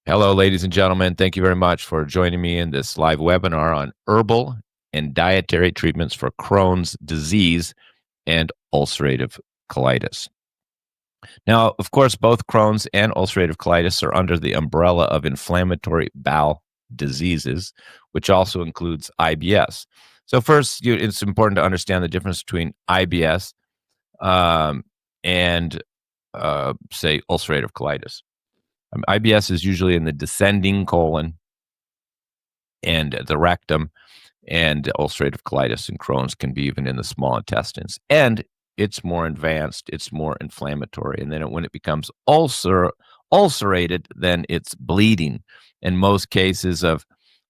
Hello, ladies and gentlemen. Thank you very much for joining me in this live webinar on herbal and dietary treatments for Crohn's disease and ulcerative colitis. Now, of course, both Crohn's and ulcerative colitis are under the umbrella of inflammatory bowel diseases, which also includes IBS. So, first, it's important to understand the difference between IBS and, say, ulcerative colitis. IBS is usually in the descending colon and the rectum, and ulcerative colitis and Crohn's can be even in the small intestines. And it's more advanced, it's more inflammatory. And then when it becomes ulcerated, then it's bleeding. In most cases of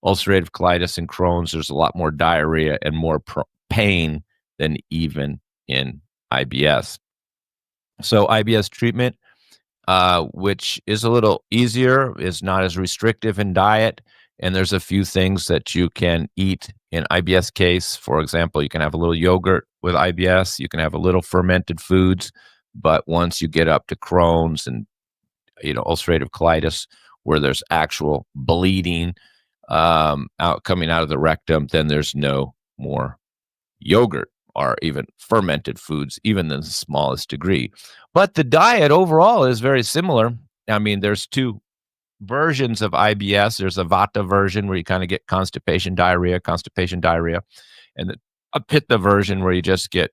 ulcerative colitis and Crohn's, there's a lot more diarrhea and more pain than even in IBS. So IBS treatment, which is a little easier, is not as restrictive in diet. And there's a few things that you can eat in IBS case. For example, you can have a little yogurt with IBS. You can have a little fermented foods. But once you get up to Crohn's and ulcerative colitis, where there's actual bleeding coming out of the rectum, then there's no more yogurt or even fermented foods, even in the smallest degree. But the diet overall is very similar. I mean, there's two versions of IBS. There's a Vata version where you kind of get constipation, diarrhea, and a Pitta version where you just get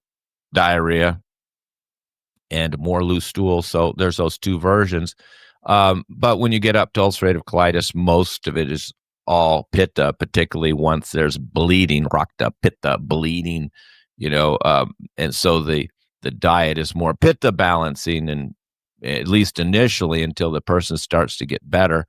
diarrhea and more loose stool. So there's those two versions. But when you get up to ulcerative colitis, most of it is all Pitta, particularly once there's bleeding, Rakta, Pitta, bleeding, and so the diet is more Pitta balancing, and at least initially until the person starts to get better.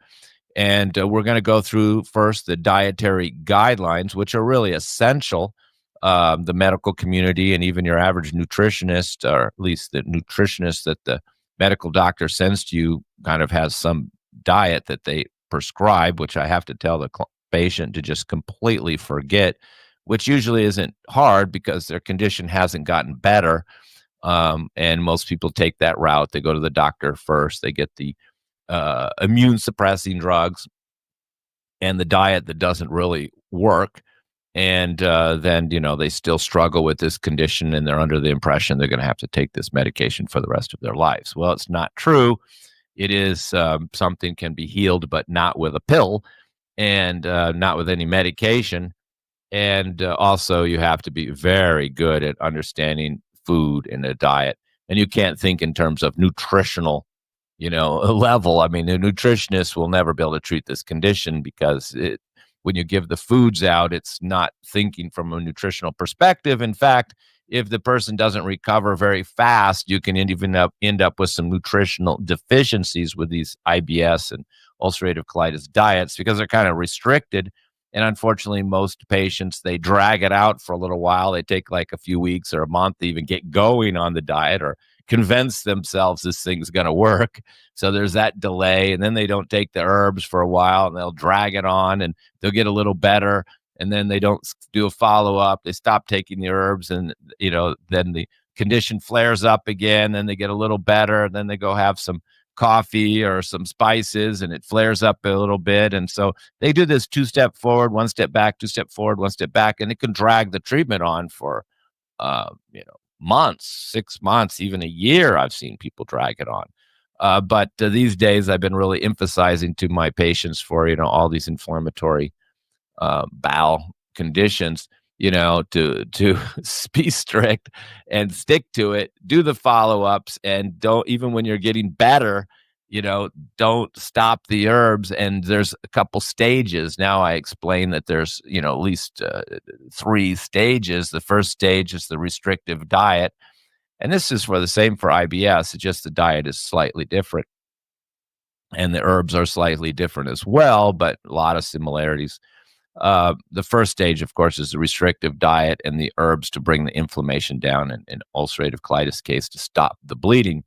And we're going to go through first the dietary guidelines, which are really essential. The medical community and even your average nutritionist, or at least the nutritionist that the medical doctor sends to you, kind of has some diet that they prescribe, which I have to tell the patient to just completely forget, which usually isn't hard because their condition hasn't gotten better. And most people take that route. They go to the doctor first. They get the immune suppressing drugs and the diet that doesn't really work. And then, they still struggle with this condition and they're under the impression they're going to have to take this medication for the rest of their lives. Well, it's not true. It is something can be healed, but not with a pill and not with any medication. And also, you have to be very good at understanding food and a diet. And you can't think in terms of nutritional, level. I mean, a nutritionist will never be able to treat this condition because when you give the foods out, it's not thinking from a nutritional perspective. In fact, if the person doesn't recover very fast, you can even end up with some nutritional deficiencies with these IBS and ulcerative colitis diets because they're kind of restricted. And unfortunately, most patients, they drag it out for a little while. They take like a few weeks or a month to even get going on the diet or convince themselves this thing's going to work. So there's that delay. And then they don't take the herbs for a while and they'll drag it on and they'll get a little better. And then they don't do a follow-up. They stop taking the herbs and, then the condition flares up again. Then they get a little better. Then they go have some coffee or some spices and it flares up a little bit. And so they do this 2-step forward, 1 step back, 2-step forward, 1 step back, and it can drag the treatment on for, months, 6 months, even a year. I've seen people drag it on. But these days I've been really emphasizing to my patients for, all these inflammatory bowel conditions, to be strict and stick to it, do the follow-ups, and don't, even when you're getting better, don't stop the herbs. And there's a couple stages. Now I explain that there's, at least 3 stages. The first stage is the restrictive diet. And this is for the same for IBS. It's just the diet is slightly different. And the herbs are slightly different as well, but a lot of similarities. The first stage, of course, is the restrictive diet and the herbs to bring the inflammation down, and in ulcerative colitis case, to stop the bleeding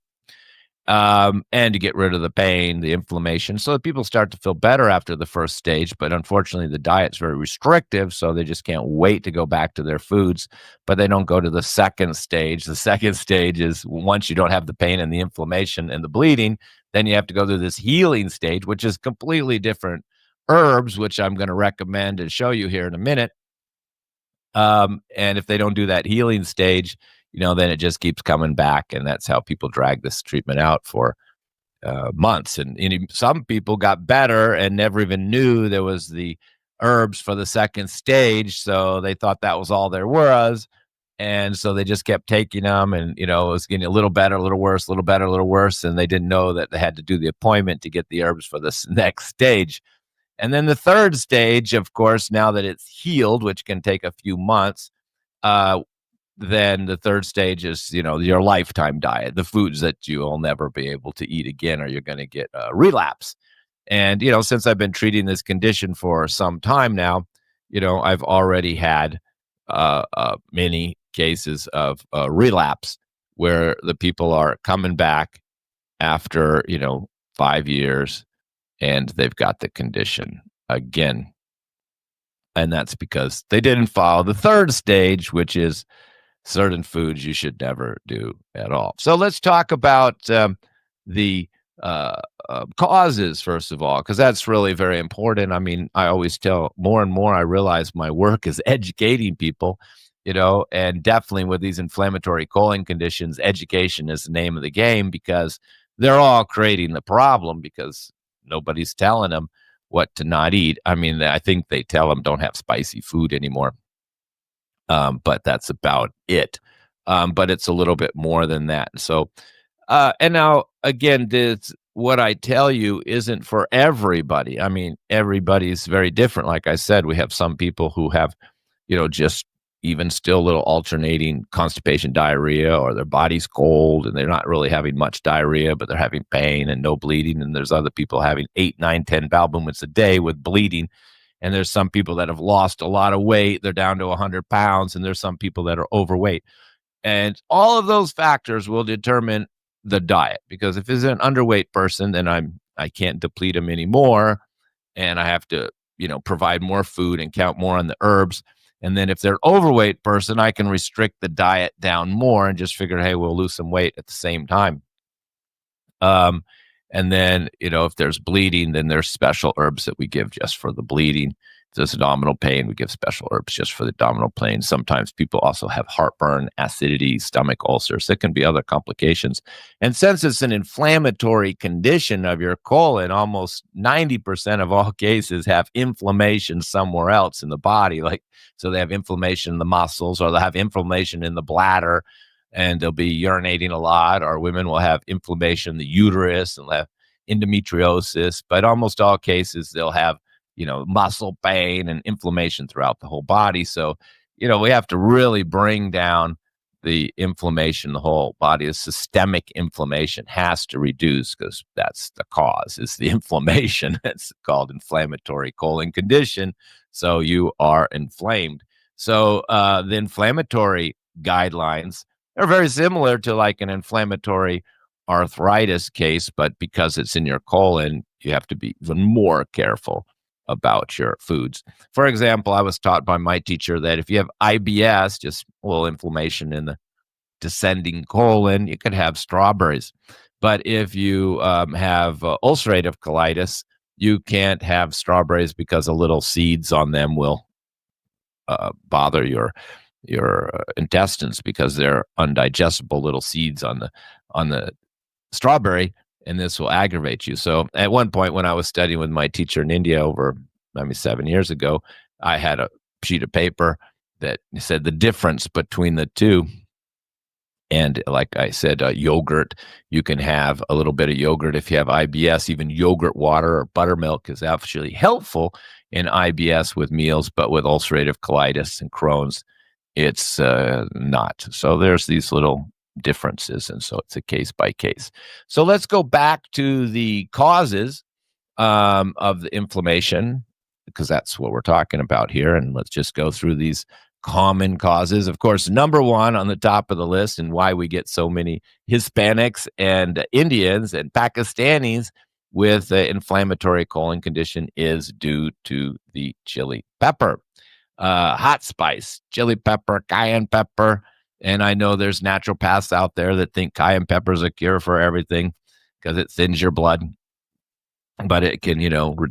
and to get rid of the pain, the inflammation, so that people start to feel better after the first stage. But unfortunately, the diet's very restrictive, so they just can't wait to go back to their foods, but they don't go to the second stage. The second stage is once you don't have the pain and the inflammation and the bleeding, Then you have to go through this healing stage, which is completely different herbs, which I'm going to recommend and show you here in a minute. And if they don't do that healing stage, then it just keeps coming back. And that's how people drag this treatment out for months. And some people got better and never even knew there was the herbs for the second stage. So they thought that was all there was. And so they just kept taking them, and it was getting a little better, a little worse, a little better, a little worse. And they didn't know that they had to do the appointment to get the herbs for this next stage. And then the third stage, of course, now that it's healed, which can take a few months, uh, then the third stage is, your lifetime diet, the foods that you'll never be able to eat again, or you're going to get a relapse. And, since I've been treating this condition for some time now, I've already had many cases of relapse where the people are coming back after, 5 years, and they've got the condition again. And that's because they didn't follow the third stage, which is certain foods you should never do at all. So let's talk about the causes, first of all, because that's really very important. I mean, I always tell more and more, I realize my work is educating people, and definitely with these inflammatory colon conditions, education is the name of the game, because they're all creating the problem because nobody's telling them what to not eat. I mean, I think they tell them don't have spicy food anymore. But that's about it. But it's a little bit more than that. So, and now again, what I tell you isn't for everybody. I mean, everybody's very different. Like I said, we have some people who have, just even still little alternating constipation, diarrhea, or their body's cold and they're not really having much diarrhea, but they're having pain and no bleeding. And there's other people having 8, 9, 10 bowel movements a day with bleeding. And there's some people that have lost a lot of weight. They're down to 100 pounds. And there's some people that are overweight. And all of those factors will determine the diet. Because if it's an underweight person, then I can't deplete them anymore. And I have to, provide more food and count more on the herbs. And then if they're an overweight person, I can restrict the diet down more and just figure, hey, we'll lose some weight at the same time. And then, if there's bleeding, then there's special herbs that we give just for the bleeding. If there's abdominal pain, we give special herbs just for the abdominal pain. Sometimes people also have heartburn, acidity, stomach ulcers. There can be other complications. And since it's an inflammatory condition of your colon, almost 90% of all cases have inflammation somewhere else in the body. So they have inflammation in the muscles, or they'll have inflammation in the bladder, and they'll be urinating a lot, or women will have inflammation in the uterus and have endometriosis. But almost all cases, they'll have, muscle pain and inflammation throughout the whole body. So, we have to really bring down the inflammation in the whole body. The systemic inflammation has to reduce, because that's the cause, is the inflammation. It's called inflammatory colon condition. So you are inflamed. So the inflammatory guidelines are very similar to like an inflammatory arthritis case, but because it's in your colon, you have to be even more careful about your foods. For example, I was taught by my teacher that if you have IBS, just a little inflammation in the descending colon, you could have strawberries. But if you have ulcerative colitis, you can't have strawberries because the little seeds on them will bother your intestines, because they're undigestible little seeds on the strawberry, and this will aggravate you. So at one point when I was studying with my teacher in India over 7 years ago, I had a sheet of paper that said the difference between the two. And like I said, yogurt, you can have a little bit of yogurt if you have IBS. Even yogurt water or buttermilk is actually helpful in IBS with meals, but with ulcerative colitis and Crohn's, it's not. So there's these little differences, and so it's a case by case. So let's go back to the causes of the inflammation, because that's what we're talking about here. And let's just go through these common causes. Of course, number one on the top of the list, and why we get so many Hispanics and Indians and Pakistanis with inflammatory colon condition, is due to the chili pepper. Hot spice, chili pepper, cayenne pepper. And I know there's naturopaths out there that think cayenne pepper is a cure for everything. because it thins your blood, but it can,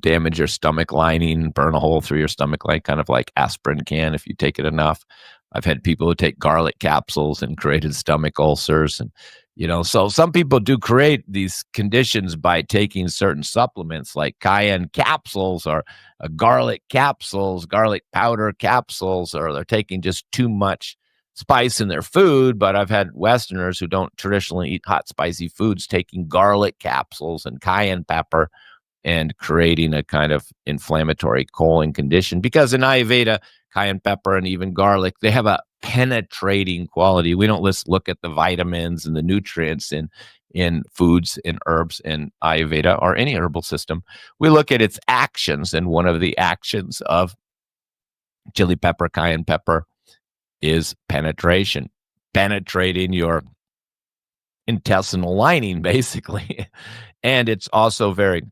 damage your stomach lining, burn a hole through your stomach line, kind of like aspirin can if you take it enough. I've had people who take garlic capsules and created stomach ulcers. And, so some people do create these conditions by taking certain supplements like cayenne capsules or garlic capsules, garlic powder capsules, or they're taking just too much spice in their food. But I've had Westerners who don't traditionally eat hot, spicy foods taking garlic capsules and cayenne pepper and creating a kind of inflammatory colon condition. Because in Ayurveda, cayenne pepper and even garlic, they have a penetrating quality. We don't just look at the vitamins and the nutrients in foods, in herbs, in Ayurveda, or any herbal system. We look at its actions, and one of the actions of chili pepper, cayenne pepper, is penetration, penetrating your intestinal lining, basically. And it's also very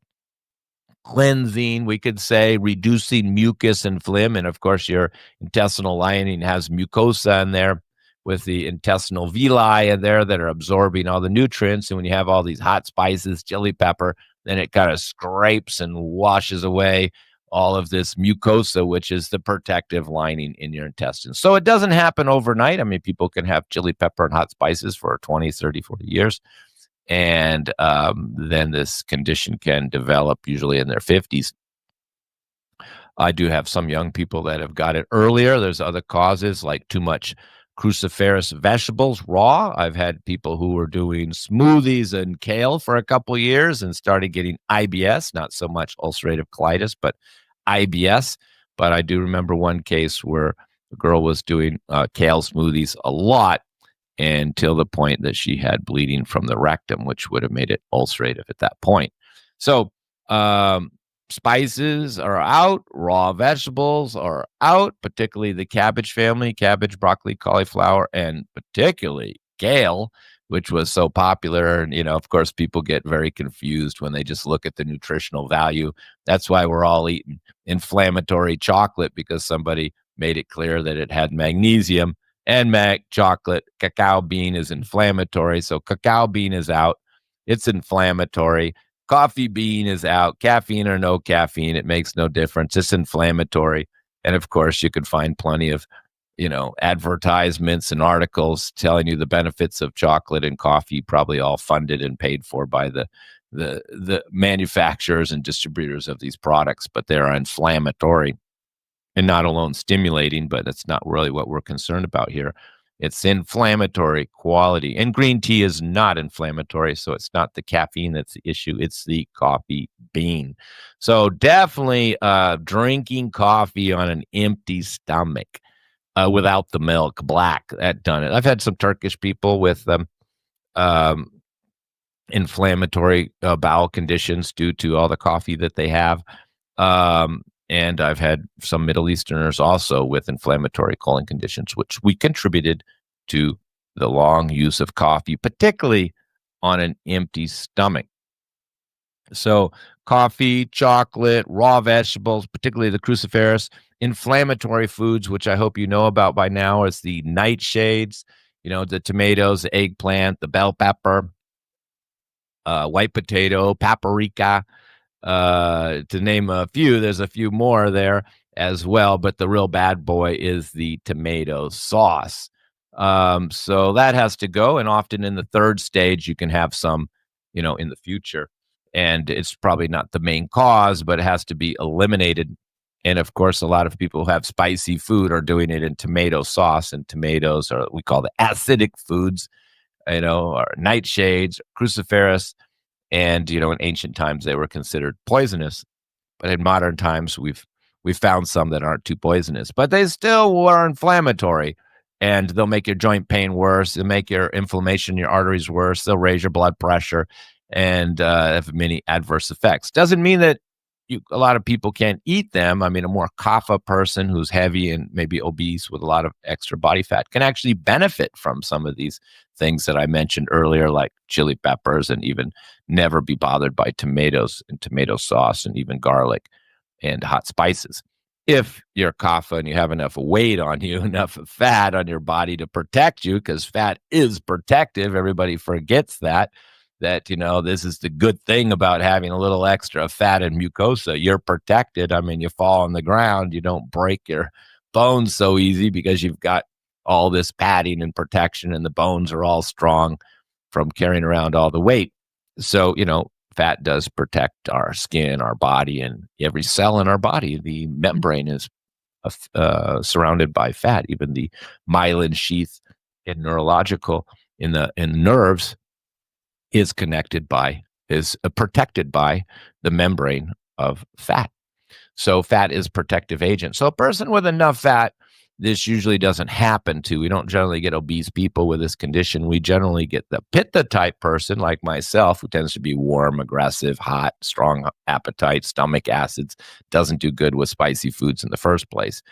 cleansing, we could say, reducing mucus and phlegm. And of course, your intestinal lining has mucosa in there with the intestinal villi in there that are absorbing all the nutrients. And when you have all these hot spices, chili pepper, then it kind of scrapes and washes away all of this mucosa, which is the protective lining in your intestines. So it doesn't happen overnight. I mean, people can have chili pepper and hot spices for 20, 30, 40 years. And then this condition can develop usually in their 50s. I do have some young people that have got it earlier. There's other causes like too much cruciferous vegetables raw. I've had people who were doing smoothies and kale for a couple years and started getting IBS, not so much ulcerative colitis, but IBS. But I do remember one case where a girl was doing kale smoothies a lot, until the point that she had bleeding from the rectum, which would have made it ulcerative at that point. So spices are out, raw vegetables are out, particularly the cabbage family, cabbage, broccoli, cauliflower, and particularly kale, which was so popular. And, of course, people get very confused when they just look at the nutritional value. That's why we're all eating inflammatory chocolate, because somebody made it clear that it had magnesium. And chocolate, cacao bean is inflammatory. So cacao bean is out. It's inflammatory. Coffee bean is out. Caffeine or no caffeine, it makes no difference. It's inflammatory. And of course, you can find plenty of, advertisements and articles telling you the benefits of chocolate and coffee, probably all funded and paid for by the manufacturers and distributors of these products, but they're inflammatory. And not alone stimulating, but that's not really what we're concerned about here. It's inflammatory quality. And green tea is not inflammatory, so it's not the caffeine that's the issue. It's the coffee bean. So definitely drinking coffee on an empty stomach without the milk, black, that done it. I've had some Turkish people with inflammatory bowel conditions due to all the coffee that they have. And I've had some Middle Easterners also with inflammatory colon conditions, which we contributed to the long use of coffee, particularly on an empty stomach. So coffee, chocolate, raw vegetables, particularly the cruciferous, inflammatory foods, which I hope you know about by now, is the nightshades, the tomatoes, the eggplant, the bell pepper, white potato, paprika. To name a few, there's a few more there as well, but the real bad boy is the tomato sauce. So that has to go. And often in the third stage, you can have some, in the future. And it's probably not the main cause, but it has to be eliminated. And of course, a lot of people who have spicy food are doing it in tomato sauce, and tomatoes are, we call the acidic foods, or nightshades, cruciferous. And, in ancient times, they were considered poisonous. But in modern times, we've found some that aren't too poisonous. But they still were inflammatory. And they'll make your joint pain worse. They'll make your inflammation in your arteries worse. They'll raise your blood pressure and have many adverse effects. Doesn't mean that a lot of people can't eat them. I mean, a more kapha person who's heavy and maybe obese with a lot of extra body fat can actually benefit from some of these things that I mentioned earlier, like chili peppers, and even never be bothered by tomatoes and tomato sauce and even garlic and hot spices. If you're kapha and you have enough weight on you, enough fat on your body to protect you, because fat is protective. Everybody forgets that. that, this is the good thing about having a little extra fat and mucosa. You're protected. I mean, you fall on the ground, you don't break your bones so easy because you've got all this padding and protection, and the bones are all strong from carrying around all the weight. So, fat does protect our skin, our body, and every cell in our body. The membrane is surrounded by fat. Even the myelin sheath in neurological in nerves is protected by the membrane of fat. So fat is protective agent. So a person with enough fat, this usually doesn't happen to. We don't generally get obese people with this condition. We generally get the pitta type person like myself, who tends to be warm, aggressive, hot, strong appetite, stomach acids, doesn't do good with spicy foods in the first place.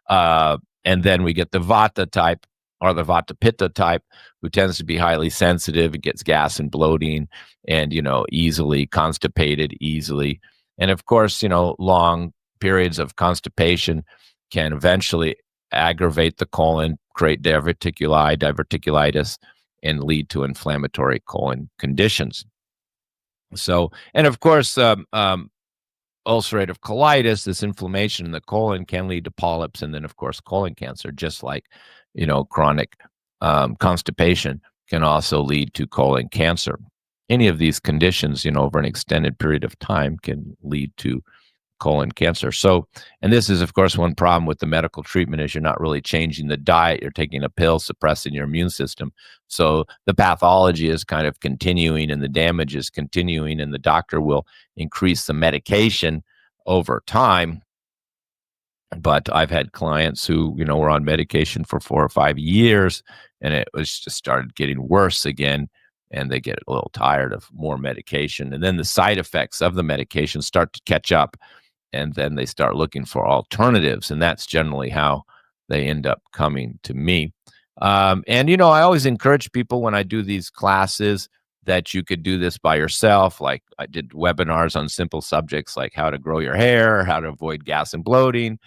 And then we get the vata type, or the vata pitta type, who tends to be highly sensitive. It gets gas and bloating, and easily constipated easily. And of course, long periods of constipation can eventually aggravate the colon, create diverticulitis, and lead to inflammatory colon conditions. So, and of course, ulcerative colitis, this inflammation in the colon, can lead to polyps, and then of course colon cancer, just like chronic constipation can also lead to colon cancer. Any of these conditions, over an extended period of time, can lead to colon cancer. So, and this is of course one problem with the medical treatment, is you're not really changing the diet. You're taking a pill suppressing your immune system. So the pathology is kind of continuing, and the damage is continuing, and the doctor will increase the medication over time. But I've had clients who, were on medication for 4 or 5 years, and it was just started getting worse again, and they get a little tired of more medication. And then the side effects of the medication start to catch up, and then they start looking for alternatives, and that's generally how they end up coming to me. And I always encourage people when I do these classes that you could do this by yourself. Like I did webinars on simple subjects like how to grow your hair, how to avoid gas and bloating,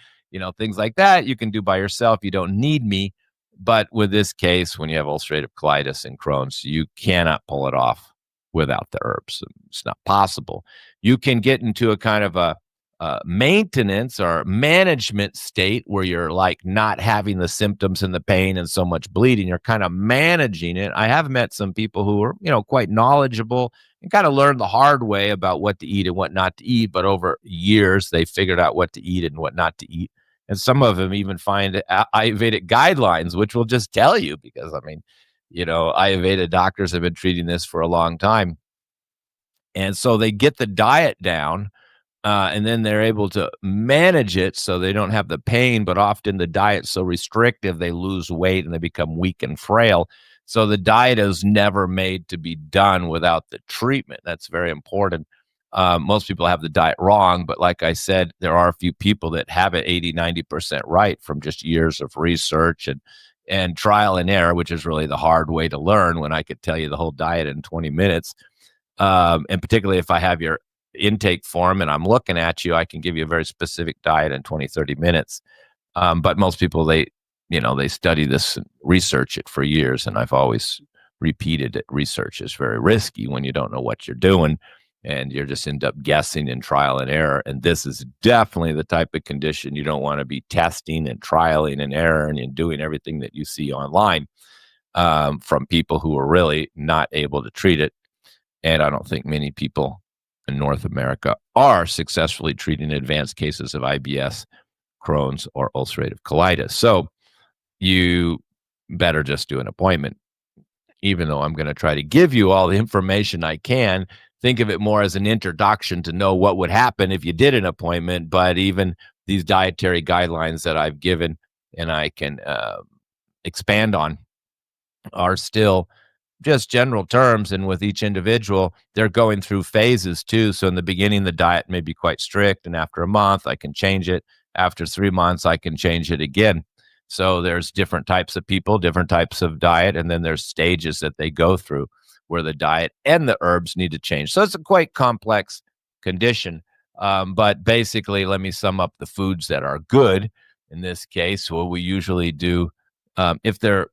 things like that you can do by yourself. You don't need me. But with this case, when you have ulcerative colitis and Crohn's, you cannot pull it off without the herbs. It's not possible. You can get into a kind of a maintenance or management state where you're like not having the symptoms and the pain and so much bleeding. You're kind of managing it. I have met some people who are, quite knowledgeable and kind of learned the hard way about what to eat and what not to eat. But over years, they figured out what to eat and what not to eat. And some of them even find Ayurvedic guidelines, which will just tell you, because Ayurveda doctors have been treating this for a long time. And so they get the diet down, and then they're able to manage it so they don't have the pain. But often the diet's so restrictive, they lose weight and they become weak and frail. So the diet is never made to be done without the treatment. That's very important. Most people have the diet wrong, but like I said, there are a few people that have it 80-90% right from just years of research and trial and error, which is really the hard way to learn, when I could tell you the whole diet in 20 minutes. And particularly if I have your intake form and I'm looking at you, I can give you a very specific diet in 20-30 minutes. But most people, they study this and research it for years. And I've always repeated that research is very risky when you don't know what you're doing, and you just end up guessing in trial and error. And this is definitely the type of condition you don't want to be testing and trialing and error and doing everything that you see online from people who are really not able to treat it. And I don't think many people in North America are successfully treating advanced cases of IBS, Crohn's, or ulcerative colitis. So you better just do an appointment. Even though I'm going to try to give you all the information I can, think of it more as an introduction to know what would happen if you did an appointment. But even these dietary guidelines that I've given and I can expand on are still just general terms, and with each individual, they're going through phases too. So in the beginning, the diet may be quite strict, and after a month, I can change it. After 3 months, I can change it again. So there's different types of people, different types of diet, and then there's stages that they go through where the diet and the herbs need to change. So it's a quite complex condition. But basically, let me sum up the foods that are good in this case. What we usually do, if they're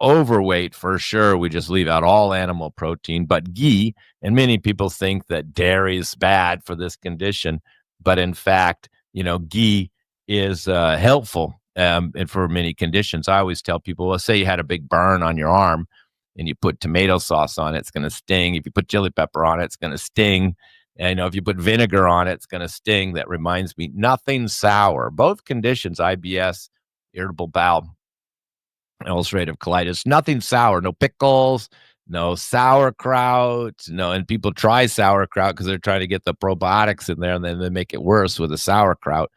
overweight for sure. We just leave out all animal protein, but ghee, and many people think that dairy is bad for this condition, but in fact, ghee is helpful and for many conditions. I always tell people, let's say you had a big burn on your arm and you put tomato sauce on it, it's going to sting. If you put chili pepper on it, it's going to sting. And if you put vinegar on it, it's going to sting. That reminds me, nothing sour. Both conditions, IBS, irritable bowel, ulcerative colitis, nothing sour, no pickles, no sauerkraut, no. And people try sauerkraut because they're trying to get the probiotics in there, and then they make it worse with the sauerkraut.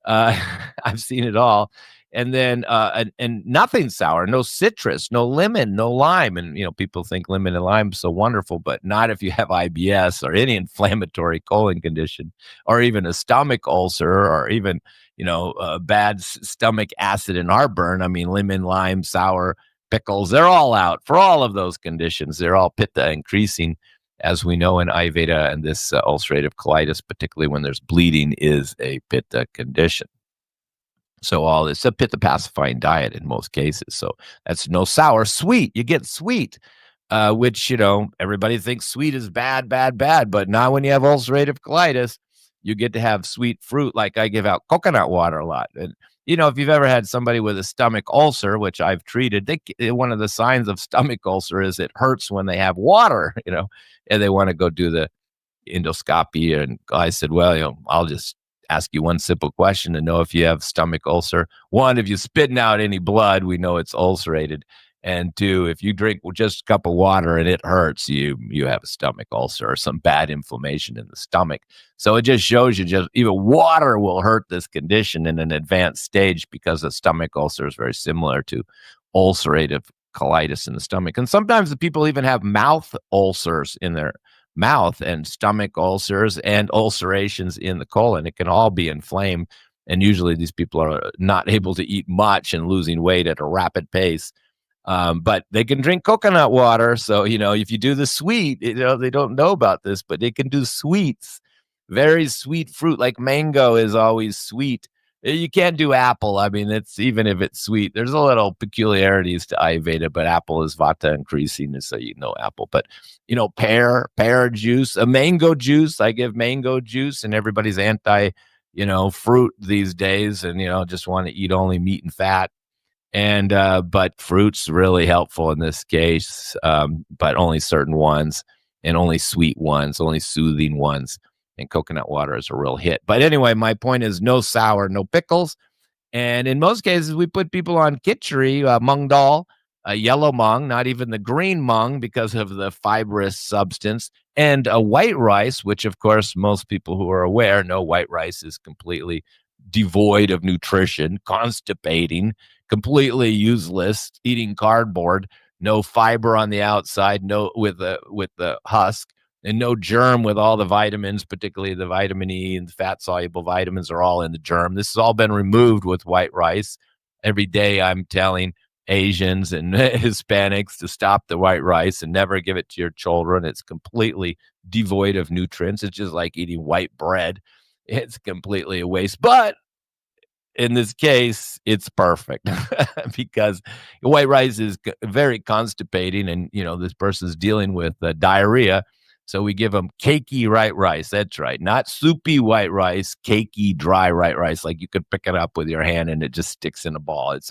Uh, I've seen it all. And then and nothing sour, no citrus, no lemon, no lime. And people think lemon and lime is so wonderful, but not if you have IBS or any inflammatory colon condition, or even a stomach ulcer, or even bad stomach acid and heartburn. I mean, lemon, lime, sour, pickles, they're all out for all of those conditions. They're all pitta increasing, as we know in Ayurveda, and this ulcerative colitis, particularly when there's bleeding, is a pitta condition. So it's a pitta pacifying diet in most cases. So that's no sour, sweet. You get sweet, which, everybody thinks sweet is bad, bad, bad. But not when you have ulcerative colitis. You get to have sweet fruit. Like I give out coconut water a lot. And, if you've ever had somebody with a stomach ulcer, which I've treated, one of the signs of stomach ulcer is it hurts when they have water, and they want to go do the endoscopy. And I said, well, I'll just ask you one simple question to know if you have stomach ulcer. One, if you're spitting out any blood, we know it's ulcerated. And two, if you drink just a cup of water and it hurts, you have a stomach ulcer or some bad inflammation in the stomach. So it just shows you just even water will hurt this condition in an advanced stage, because a stomach ulcer is very similar to ulcerative colitis in the stomach. And sometimes the people even have mouth ulcers in their mouth, and stomach ulcers and ulcerations in the colon. It can all be inflamed. And usually these people are not able to eat much and losing weight at a rapid pace. But they can drink coconut water. So, if you do the sweet, they don't know about this, but they can do sweets, very sweet fruit, like mango is always sweet. You can't do apple. I mean, even if it's sweet, there's a little peculiarities to Ayurveda, but apple is vata increasing, so apple. But pear juice, a mango juice. I give mango juice, and everybody's anti, fruit these days, and just want to eat only meat and fat. And but fruit's really helpful in this case, but only certain ones, and only sweet ones, only soothing ones. And coconut water is a real hit. But anyway, my point is no sour, no pickles. And in most cases, we put people on khichdi, mung dal, a yellow mung, not even the green mung, because of the fibrous substance, and a white rice, which, of course, most people who are aware know white rice is completely devoid of nutrition, constipating, completely useless, eating cardboard, no fiber on the outside, no with the husk, and no germ with all the vitamins, particularly the vitamin E and fat-soluble vitamins are all in the germ. This has all been removed with white rice. Every day I'm telling Asians and Hispanics to stop the white rice and never give it to your children. It's completely devoid of nutrients. It's just like eating white bread. It's completely a waste. But in this case, it's perfect because white rice is very constipating, and this person's dealing with diarrhea. So we give them cakey white rice. That's right. Not soupy white rice, cakey, dry white rice. Like you could pick it up with your hand and it just sticks in a ball. It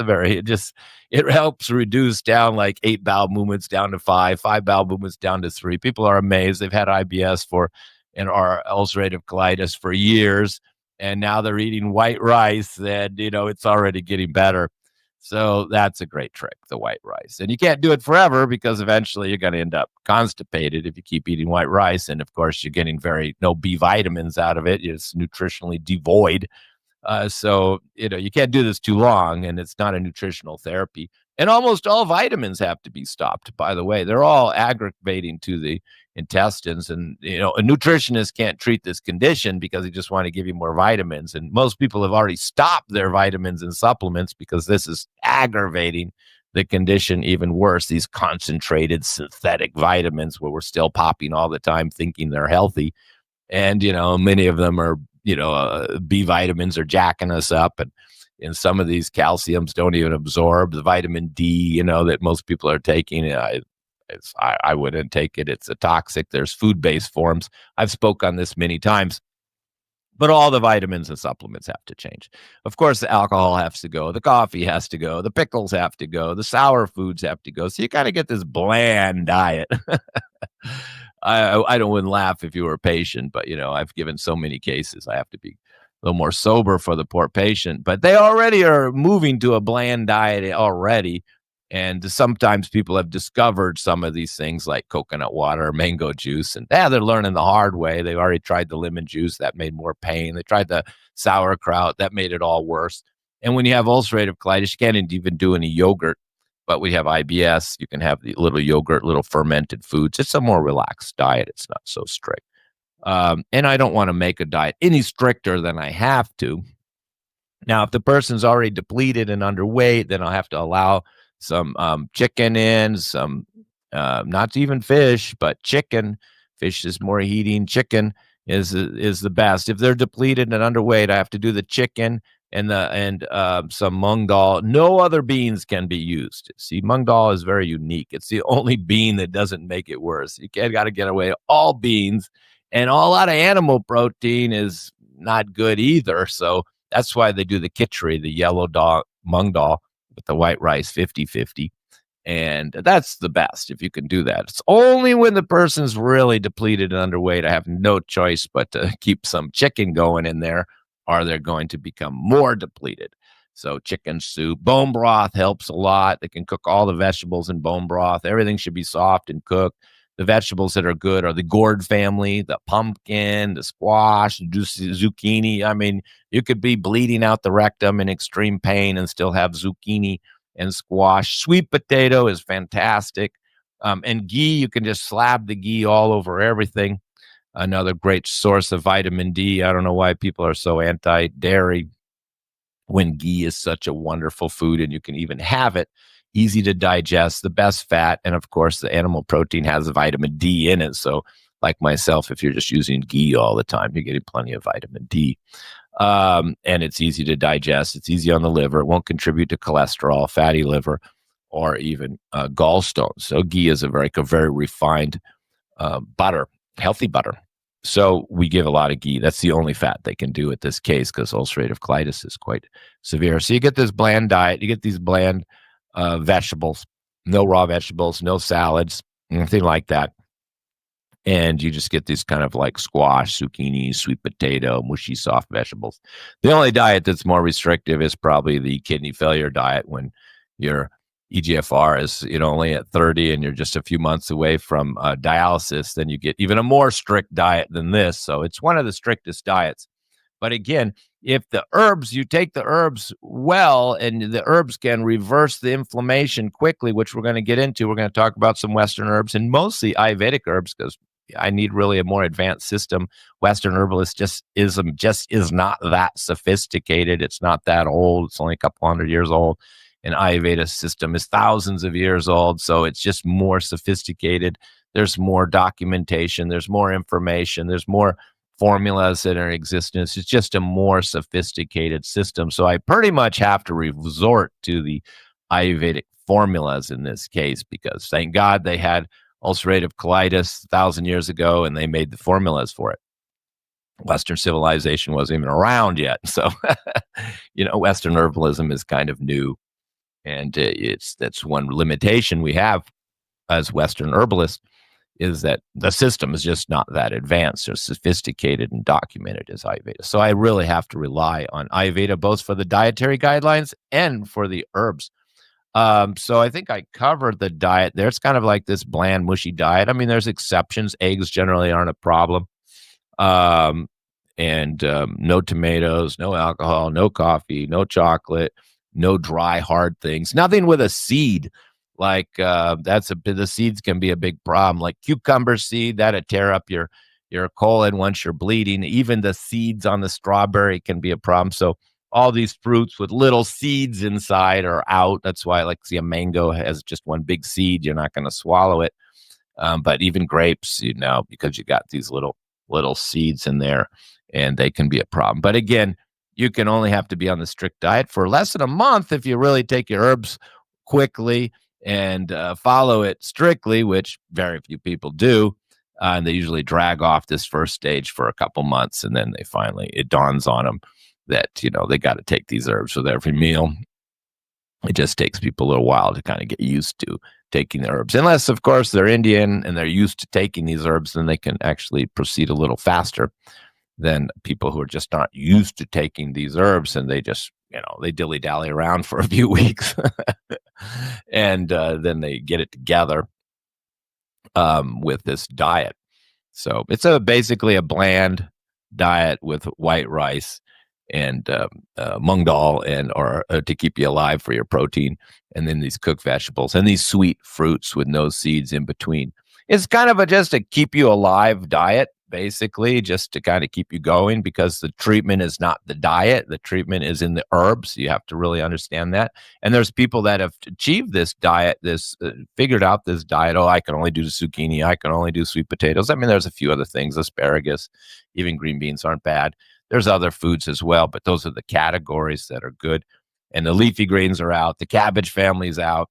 helps reduce down like 8 bowel movements down to 5 bowel movements down to 3. People are amazed. They've had IBS and our ulcerative colitis for years. And now they're eating white rice, and, it's already getting better. So that's a great trick, the white rice. And you can't do it forever, because eventually you're going to end up constipated if you keep eating white rice. And of course, you're getting no B vitamins out of it. It's nutritionally devoid. So, you can't do this too long, and it's not a nutritional therapy. And almost all vitamins have to be stopped, by the way. They're all aggravating to the intestines. And, a nutritionist can't treat this condition because they just want to give you more vitamins. And most people have already stopped their vitamins and supplements because this is aggravating the condition even worse. These concentrated synthetic vitamins where we're still popping all the time thinking they're healthy. And, many of them are, B vitamins are jacking us up. And And some of these calciums don't even absorb the vitamin D, that most people are taking. I wouldn't take it. It's a toxic. There's food-based forms. I've spoke on this many times. But all the vitamins and supplements have to change. Of course, the alcohol has to go. The coffee has to go. The pickles have to go. The sour foods have to go. So you kind of get this bland diet. I wouldn't laugh if you were a patient, but, I've given so many cases. I have to be a little more sober for the poor patient. But they already are moving to a bland diet already. And sometimes people have discovered some of these things like coconut water, mango juice, and they're learning the hard way. They've already tried the lemon juice. That made more pain. They tried the sauerkraut. That made it all worse. And when you have ulcerative colitis, you can't even do any yogurt. But we have IBS. You can have the little yogurt, little fermented foods. It's a more relaxed diet. It's not so strict. And I don't want to make a diet any stricter than I have to. Now, if the person's already depleted and underweight, then I'll have to allow some chicken in, some not even fish, but chicken. Fish is more heating. Chicken is the best. If they're depleted and underweight, I have to do the chicken and some mung dal. No other beans can be used. See, mung dal is very unique. It's the only bean that doesn't make it worse. You got to get away all beans, and a lot of animal protein is not good either. So that's why they do the khichdi, the yellow mung dal, with the white rice 50-50. And that's the best if you can do that. It's only when the person's really depleted and underweight, I have no choice but to keep some chicken going in there, or they're going to become more depleted. So chicken soup, bone broth helps a lot. They can cook all the vegetables in bone broth. Everything should be soft and cooked. The vegetables that are good are the gourd family, the pumpkin, the squash, zucchini. I mean, you could be bleeding out the rectum in extreme pain and still have zucchini and squash. Sweet potato is fantastic. And ghee, you can just slab the ghee all over everything. Another great source of vitamin D. I don't know why people are so anti-dairy when ghee is such a wonderful food and you can even have it. Easy to digest, the best fat, and of course, the animal protein has vitamin D in it. So, like myself, if you're just using ghee all the time, you're getting plenty of vitamin D. And it's easy to digest. It's easy on the liver. It won't contribute to cholesterol, fatty liver, or even gallstones. So, ghee is a very refined butter, healthy butter. So we give a lot of ghee. That's the only fat they can do at this case because ulcerative colitis is quite severe. So you get this bland diet. You get these bland vegetables, no raw vegetables, no salads, anything like that. And you just get these kind of like squash, zucchini, sweet potato, mushy, soft vegetables. The only diet that's more restrictive is probably the kidney failure diet when your EGFR is only at 30 and you're just a few months away from dialysis. Then you get even a more strict diet than this. So it's one of the strictest diets. But again, if you take the herbs well, and the herbs can reverse the inflammation quickly, which we're going to get into. We're going to talk about some Western herbs and mostly Ayurvedic herbs because I need really a more advanced system. Western herbalist just is not that sophisticated. It's not that old. It's only a couple hundred years old. And Ayurveda system is thousands of years old. So it's just more sophisticated. There's more documentation. There's more information. There's more formulas that are in existence. It's just a more sophisticated system. So I pretty much have to resort to the Ayurvedic formulas in this case, because thank God they had ulcerative colitis 1,000 years ago and they made the formulas for it. Western civilization wasn't even around yet. So, Western herbalism is kind of new. And that's one limitation we have as Western herbalists, is that the system is just not that advanced or sophisticated and documented as Ayurveda. So I really have to rely on Ayurveda, both for the dietary guidelines and for the herbs. So I think I covered the diet there. It's kind of like this bland, mushy diet. I mean, there's exceptions. Eggs generally aren't a problem. No tomatoes, no alcohol, no coffee, no chocolate, no dry, hard things, nothing with a seed. Like the seeds can be a big problem. Like cucumber seed, that'll tear up your colon once you're bleeding. Even the seeds on the strawberry can be a problem. So all these fruits with little seeds inside are out. That's why I like to see a mango has just one big seed. You're not going to swallow it. But even grapes, because you got these little seeds in there, and they can be a problem. But again, you can only have to be on the strict diet for less than a month if you really take your herbs quickly and follow it strictly, which very few people do. And they usually drag off this first stage for a couple months, and then it dawns on them that, they got to take these herbs with every meal. It just takes people a little while to kind of get used to taking the herbs. Unless, of course, they're Indian and they're used to taking these herbs, then they can actually proceed a little faster than people who are just not used to taking these herbs, and they just, they dilly-dally around for a few weeks and then they get it together with this diet. So it's basically a bland diet with white rice and mung dal or to keep you alive for your protein, and then these cooked vegetables and these sweet fruits with no seeds in between. It's kind of just a keep you alive diet, basically, just to kind of keep you going, because the treatment is not the diet. The treatment is in the herbs. You have to really understand that. And there's people that have achieved this diet, figured out this diet. Oh, I can only do the zucchini. I can only do sweet potatoes. I mean, there's a few other things, asparagus, even green beans aren't bad. There's other foods as well, but those are the categories that are good. And the leafy greens are out. The cabbage family's out.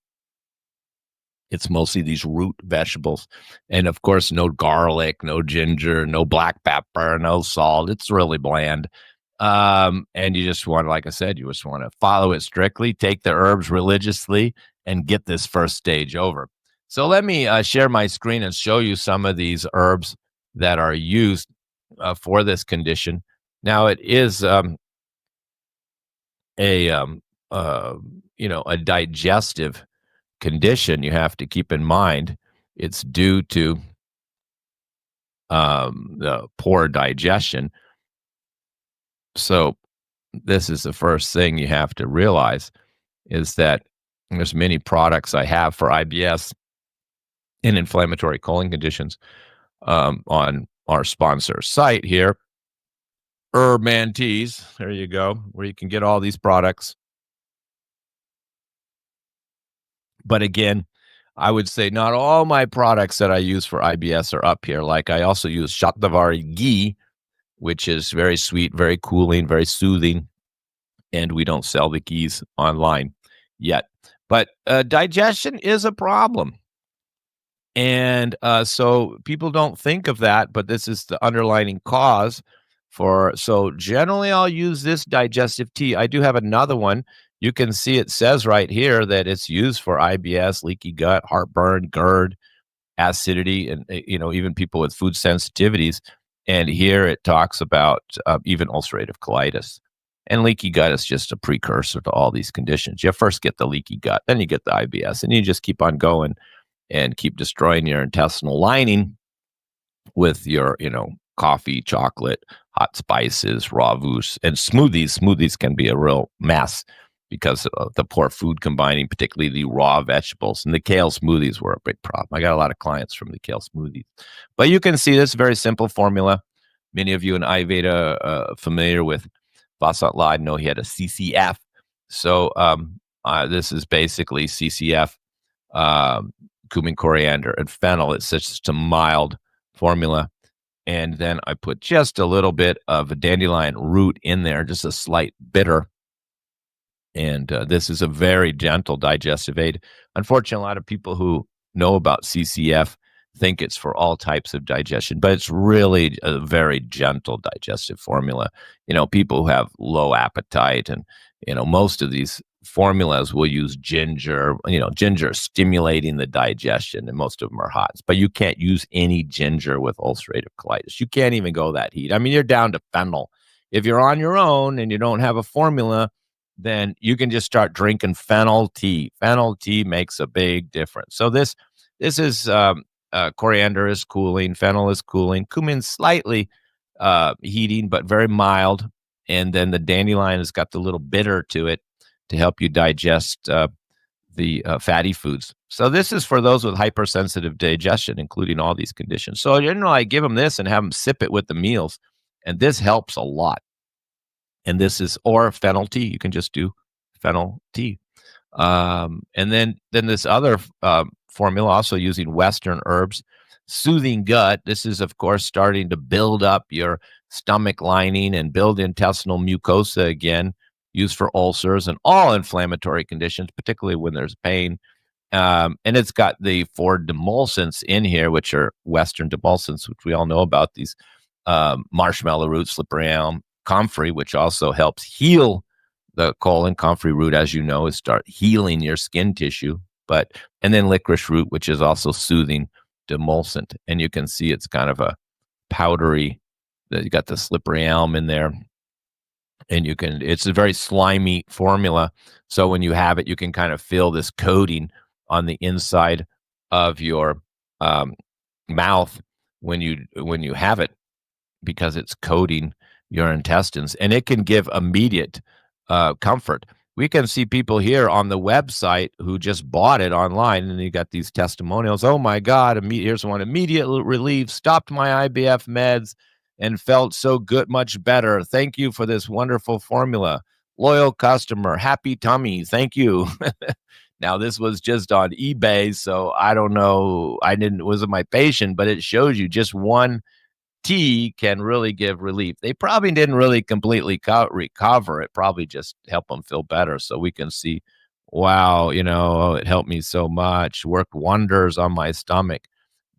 It's mostly these root vegetables. And of course, no garlic, no ginger, no black pepper, no salt. It's really bland. And you just want, like I said, you just want to follow it strictly, take the herbs religiously, and get this first stage over. So let me share my screen and show you some of these herbs that are used for this condition. Now, it is a digestive condition. You have to keep in mind it's due to the poor digestion. So this is the first thing you have to realize, is that there's many products I have for IBS and inflammatory colon conditions on our sponsor site here, Herb Teas. There you go, where you can get all these products. But again, I would say not all my products that I use for IBS are up here. Like, I also use Shatavari ghee, which is very sweet, very cooling, very soothing. And we don't sell the ghees online yet. But digestion is a problem. And so people don't think of that, but this is the underlying cause so generally I'll use this digestive tea. I do have another one. You can see it says right here that it's used for IBS, leaky gut, heartburn, GERD, acidity, and even people with food sensitivities. And here it talks about even ulcerative colitis. And leaky gut is just a precursor to all these conditions. You first get the leaky gut, then you get the IBS, and you just keep on going and keep destroying your intestinal lining with your, coffee, chocolate, hot spices, raw voos, and smoothies. Smoothies can be a real mess because of the poor food combining, particularly the raw vegetables. And the kale smoothies were a big problem. I got a lot of clients from the kale smoothies. But you can see this very simple formula. Many of you in Ayurveda familiar with Vasant Lad know he had a CCF. So this is basically CCF, cumin, coriander, and fennel. It's such a mild formula. And then I put just a little bit of a dandelion root in there, just a slight bitter. And this is a very gentle digestive aid. Unfortunately, a lot of people who know about CCF think it's for all types of digestion, but it's really a very gentle digestive formula. People who have low appetite, and most of these formulas will use ginger. Ginger stimulating the digestion, and most of them are hot. But you can't use any ginger with ulcerative colitis. You can't even go that heat. I mean, you're down to fennel. If you're on your own and you don't have a formula, then you can just start drinking fennel tea. Fennel tea makes a big difference. So this is coriander is cooling, fennel is cooling, cumin slightly heating, but very mild. And then the dandelion has got the little bitter to it to help you digest the fatty foods. So this is for those with hypersensitive digestion, including all these conditions. So I give them this and have them sip it with the meals, and this helps a lot. And this is, or fennel tea. You can just do fennel tea. And then this other formula, also using Western herbs, soothing gut. This is, of course, starting to build up your stomach lining and build intestinal mucosa again, used for ulcers and all inflammatory conditions, particularly when there's pain. And it's got the 4 demulcents in here, which are Western demulcents, which we all know about, these marshmallow root, slippery elm, comfrey, which also helps heal the colon. Comfrey root, as you know, is start healing your skin tissue. And then licorice root, which is also soothing demulcent. And you can see it's kind of a powdery, you got the slippery elm in there. And it's a very slimy formula. So when you have it, you can kind of feel this coating on the inside of your mouth when you have it, because it's coating your intestines, and it can give immediate comfort. We can see people here on the website who just bought it online, and you got these testimonials. Oh my God, here's one: immediate relief, stopped my IBF meds, and felt so good, much better. Thank you for this wonderful formula. Loyal customer, happy tummy. Thank you. Now, this was just on eBay, so I don't know. Wasn't my patient, but it shows you just one tea can really give relief. They probably didn't really completely recover. It probably just helped them feel better. So we can see, wow, it helped me so much, worked wonders on my stomach.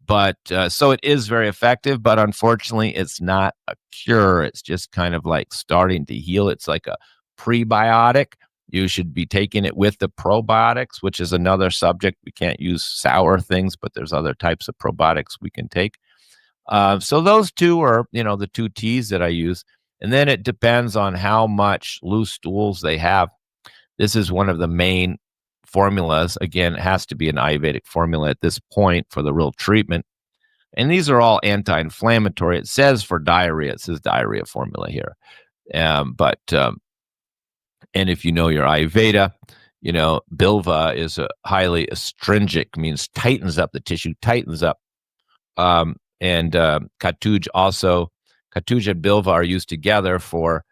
But so it is very effective, but unfortunately, it's not a cure. It's just kind of like starting to heal. It's like a prebiotic. You should be taking it with the probiotics, which is another subject. We can't use sour things, but there's other types of probiotics we can take. So those two are, the two teas that I use. And then it depends on how much loose stools they have. This is one of the main formulas. Again, it has to be an Ayurvedic formula at this point for the real treatment. And these are all anti-inflammatory. It says for diarrhea, it says diarrhea formula here. And if you know your Ayurveda, Bilva is a highly astringent, means tightens up the tissue, tightens up. And Katuj also, Katuj and Bilva are used together for,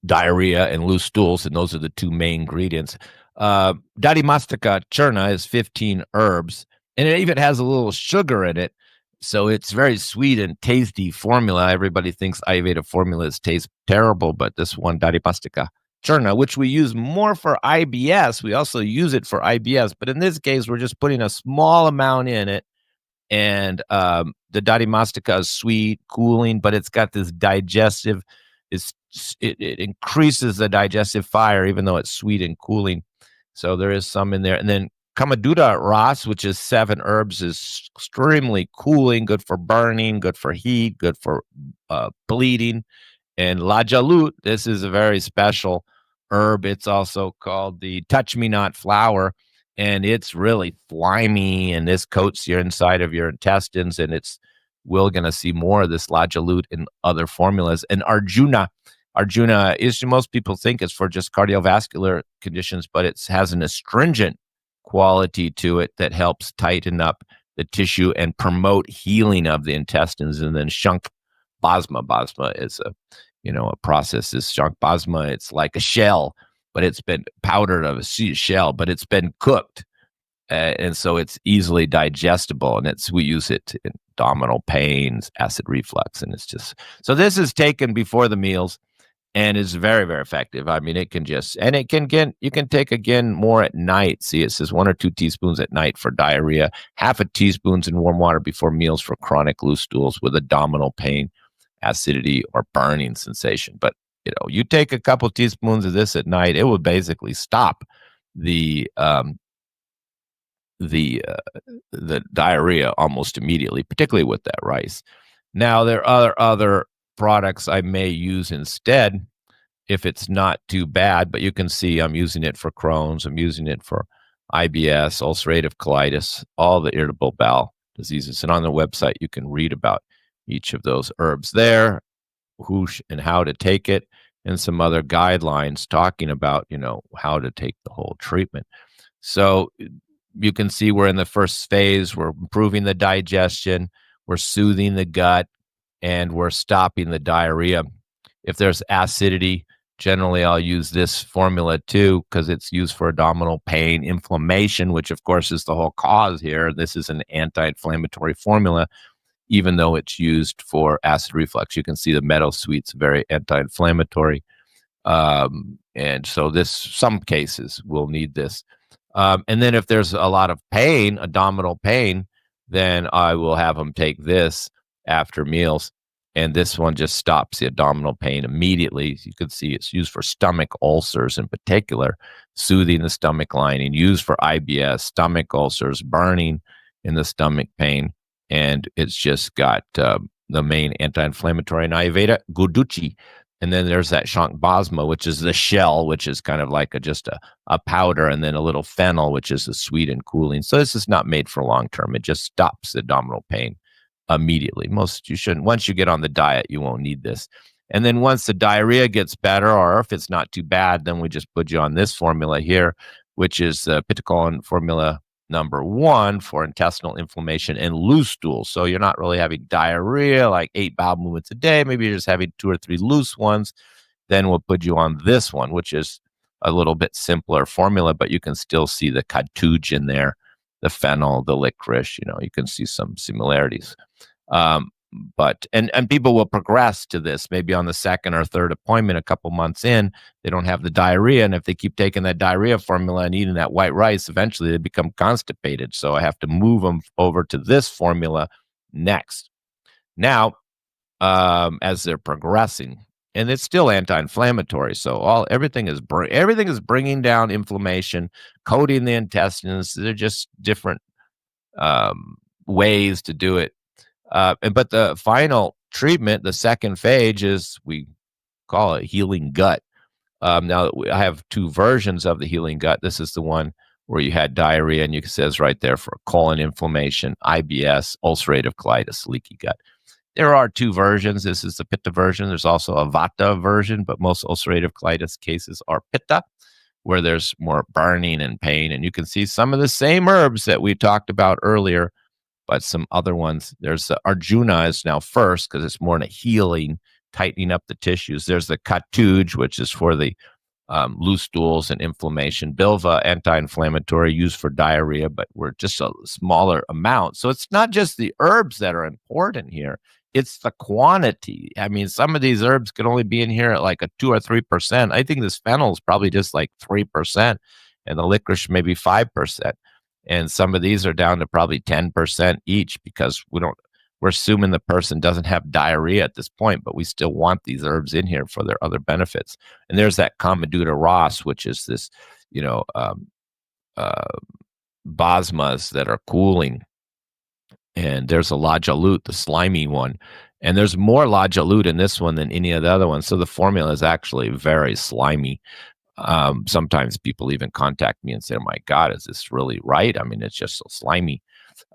diarrhea and loose stools, and those are the two main ingredients. Dadimastika Churna is 15 herbs, and it even has a little sugar in it. So it's very sweet and tasty formula. Everybody thinks Ayurveda formulas taste terrible, but this one, Dadimastika Churna, which we use more for IBS, we also use it for IBS, but in this case, we're just putting a small amount in it. And the Dadimastika is sweet, cooling, but it's got this digestive, it increases the digestive fire, even though it's sweet and cooling. So there is some in there. And then Kamaduda Ras, which is 7 herbs, is extremely cooling, good for burning, good for heat, good for bleeding. And Lajalut, this is a very special herb. It's also called the touch me not flower, and it's really slimy, and this coats your inside of your intestines, and we're going to see more of this Lajalut in other formulas. And Arjuna is, most people think it's for just cardiovascular conditions, but it has an astringent quality to it that helps tighten up the tissue and promote healing of the intestines. And then Shank Basma is a process. Is Shank Basma, it's like a shell, but it's been powdered of a shell, but it's been cooked. And so it's easily digestible, and we use it in abdominal pains, acid reflux, and it's just, so this is taken before the meals and is very, very effective. I mean, you can take again more at night. See, it says 1 or 2 teaspoons at night for diarrhea, half a teaspoon in warm water before meals for chronic loose stools with abdominal pain, acidity, or burning sensation. But you take a couple teaspoons of this at night, it will basically stop the diarrhea almost immediately, particularly with that rice. Now, there are other products I may use instead if it's not too bad, but you can see I'm using it for Crohn's, I'm using it for IBS, ulcerative colitis, all the irritable bowel diseases. And on the website, you can read about each of those herbs there, whoosh, and how to take it, and some other guidelines talking about, how to take the whole treatment. So you can see we're in the first phase. We're improving the digestion, we're soothing the gut, and we're stopping the diarrhea. If there's acidity, generally I'll use this formula too, because it's used for abdominal pain, inflammation, which of course is the whole cause here. This is an anti-inflammatory formula. even though it's used for acid reflux. You can see the meadow sweet's very anti-inflammatory. And so some cases will need this. And then if there's a lot of pain, abdominal pain, then I will have them take this after meals. And this one just stops the abdominal pain immediately. You can see it's used for stomach ulcers in particular, soothing the stomach lining, used for IBS, stomach ulcers, burning in the stomach pain. And it's just got the main anti-inflammatory in Ayurveda, Guduchi. And then there's that Shank Basma, which is the shell, which is kind of like just a powder, and then a little fennel, which is a sweet and cooling. So this is not made for long term. It just stops the abdominal pain immediately. You shouldn't. Once you get on the diet, you won't need this. And then once the diarrhea gets better, or if it's not too bad, then we just put you on this formula here, which is the Pitacolin formula #1 for intestinal inflammation and loose stools. So you're not really having diarrhea, like 8 bowel movements a day. Maybe you're just having 2 or 3 loose ones. Then we'll put you on this one, which is a little bit simpler formula, but you can still see the katouj in there, the fennel, the licorice. You can see some similarities. But people will progress to this maybe on the second or third appointment, a couple months in. They don't have the diarrhea, and if they keep taking that diarrhea formula and eating that white rice, eventually they become constipated. So I have to move them over to this formula next. Now, as they're progressing, and it's still anti-inflammatory, so everything is bringing down inflammation, coating the intestines. They're just different ways to do it. But the final treatment, the second phase, is we call it healing gut. Now, I have 2 versions of the healing gut. This is the one where you had diarrhea, and it says right there for colon inflammation, IBS, ulcerative colitis, leaky gut. There are 2 versions. This is the Pitta version. There's also a Vata version, but most ulcerative colitis cases are Pitta, where there's more burning and pain. And you can see some of the same herbs that we talked about earlier, but some other ones. There's the Arjuna is now first because it's more in a healing, tightening up the tissues. There's the Katouj, which is for the loose stools and inflammation. Bilva, anti-inflammatory, used for diarrhea, but we're just a smaller amount. So it's not just the herbs that are important here. It's the quantity. I mean, some of these herbs could only be in here at like a 2 or 3%. I think this fennel is probably just like 3%, and the licorice maybe 5%. And some of these are down to probably 10% each because we're assuming the person doesn't have diarrhea at this point, but we still want these herbs in here for their other benefits. And there's that Kamaduta Ras, which is this, basmas that are cooling. And there's a Lajalut, the slimy one. And there's more Lajalut in this one than any of the other ones. So the formula is actually very slimy. Sometimes people even contact me and say, "Oh my God, is this really right? I mean, it's just so slimy."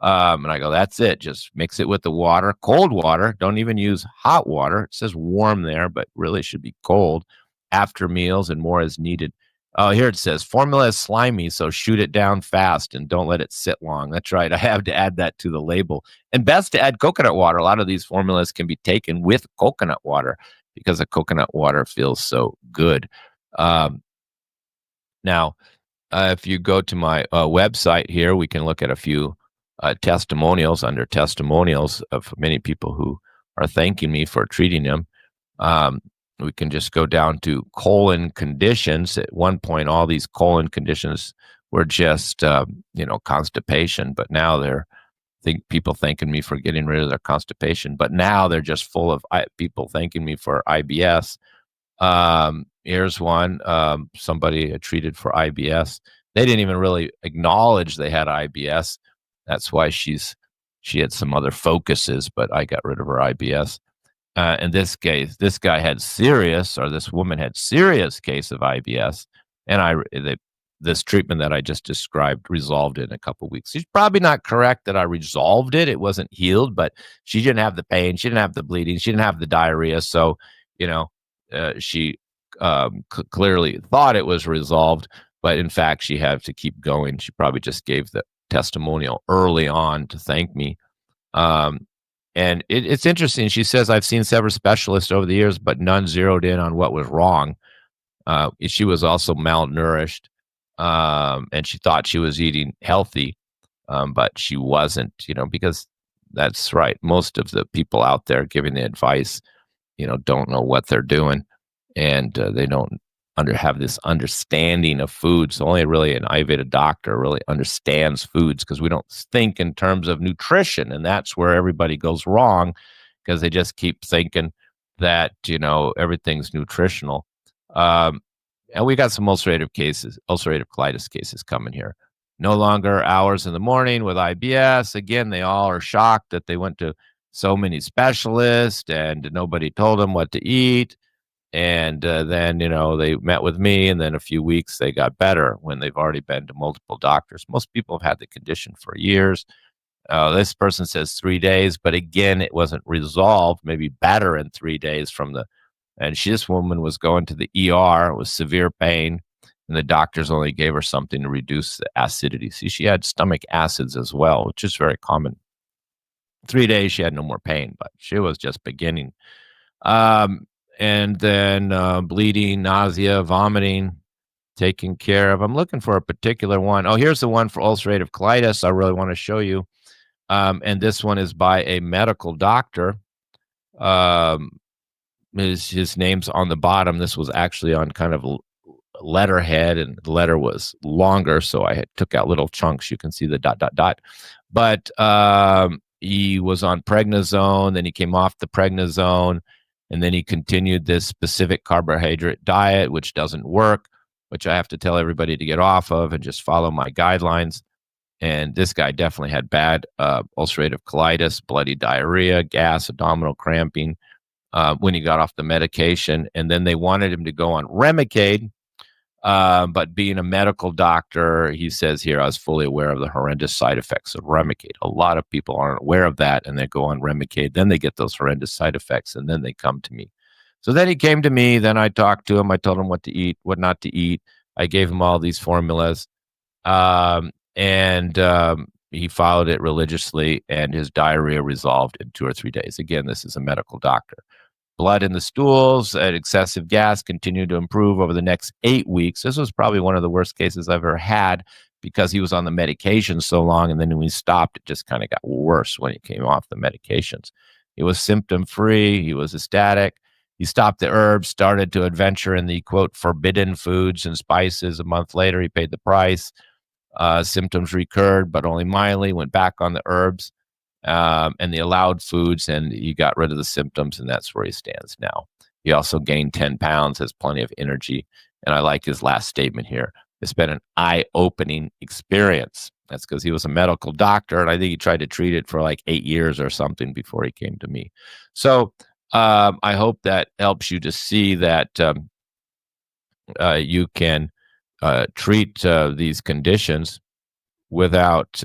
And I go, "That's it. Just mix it with the water, cold water. Don't even use hot water. It says warm there, but really should be cold after meals and more as needed." Oh, here it says formula is slimy, so shoot it down fast and don't let it sit long. That's right. I have to add that to the label. And best to add coconut water. A lot of these formulas can be taken with coconut water because the coconut water feels so good. Now, if you go to my website here, we can look at a few testimonials under testimonials of many people who are thanking me for treating them. We can just go down to colon conditions. At one point, all these colon conditions were just, constipation, but now people thanking me for getting rid of their constipation. But now they're just full of people thanking me for IBS. Here's one, somebody treated for IBS. They didn't even really acknowledge they had IBS. That's why she had some other focuses, but I got rid of her IBS. In this case, this woman had serious case of IBS, and this treatment that I just described resolved it in a couple of weeks. She's probably not correct that I resolved it. It wasn't healed, but she didn't have the pain. She didn't have the bleeding. She didn't have the diarrhea. So, she clearly thought it was resolved, but in fact, she had to keep going. She probably just gave the testimonial early on to thank me. And it's interesting. She says, "I've seen several specialists over the years, but none zeroed in on what was wrong." She was also malnourished, and she thought she was eating healthy, but she wasn't, because That's right. Most of the people out there giving the advice, don't know what they're doing, and they don't have this understanding of foods. Only really an Ayurveda doctor really understands foods, because we don't think in terms of nutrition, and that's where everybody goes wrong, because they just keep thinking that everything's nutritional. Um, and we got some ulcerative colitis cases coming here. No longer hours in the morning with IBS. Again, they all are shocked that they went to so many specialists and nobody told them what to eat. And then, they met with me, and then a few weeks they got better when they've already been to multiple doctors. Most people have had the condition for years. This person says 3 days, but again, it wasn't resolved, maybe better in 3 days and this woman was going to the ER with severe pain, and the doctors only gave her something to reduce the acidity. See, she had stomach acids as well, which is very common. 3 days, she had no more pain, but she was just beginning. And then bleeding, nausea, vomiting, taken care of. I'm looking for a particular one. Oh, here's the one for ulcerative colitis I really want to show you. And this one is by a medical doctor. His name's on the bottom. This was actually on kind of letterhead, and the letter was longer, so I took out little chunks. You can see the ... But he was on prednisone, then he came off the prednisone, and then he continued this specific carbohydrate diet, which doesn't work, which I have to tell everybody to get off of and just follow my guidelines. And this guy definitely had bad ulcerative colitis, bloody diarrhea, gas, abdominal cramping when he got off the medication. And then they wanted him to go on Remicade. But being a medical doctor, he says here, I was fully aware of the horrendous side effects of Remicade. A lot of people aren't aware of that, and they go on Remicade. Then they get those horrendous side effects, and then they come to me. So then he came to me. Then I talked to him. I told him what to eat, what not to eat. I gave him all these formulas. And he followed it religiously, and his diarrhea resolved in 2 or 3 days. Again, this is a medical doctor. Blood in the stools and excessive gas continued to improve over the next 8 weeks. This was probably one of the worst cases I've ever had, because he was on the medication so long, and then when he stopped, it just kind of got worse when he came off the medications. He was symptom-free. He was ecstatic. He stopped the herbs, started to adventure in the, quote, forbidden foods and spices. A month later, he paid the price. Symptoms recurred, but only mildly, went back on the herbs and the allowed foods, and he got rid of the symptoms, and that's where he stands now. He also gained 10 pounds, has plenty of energy, and I like his last statement here. It's been an eye-opening experience. That's because he was a medical doctor, and I think he tried to treat it for like 8 years or something before he came to me. So I hope that helps you to see that you can treat these conditions without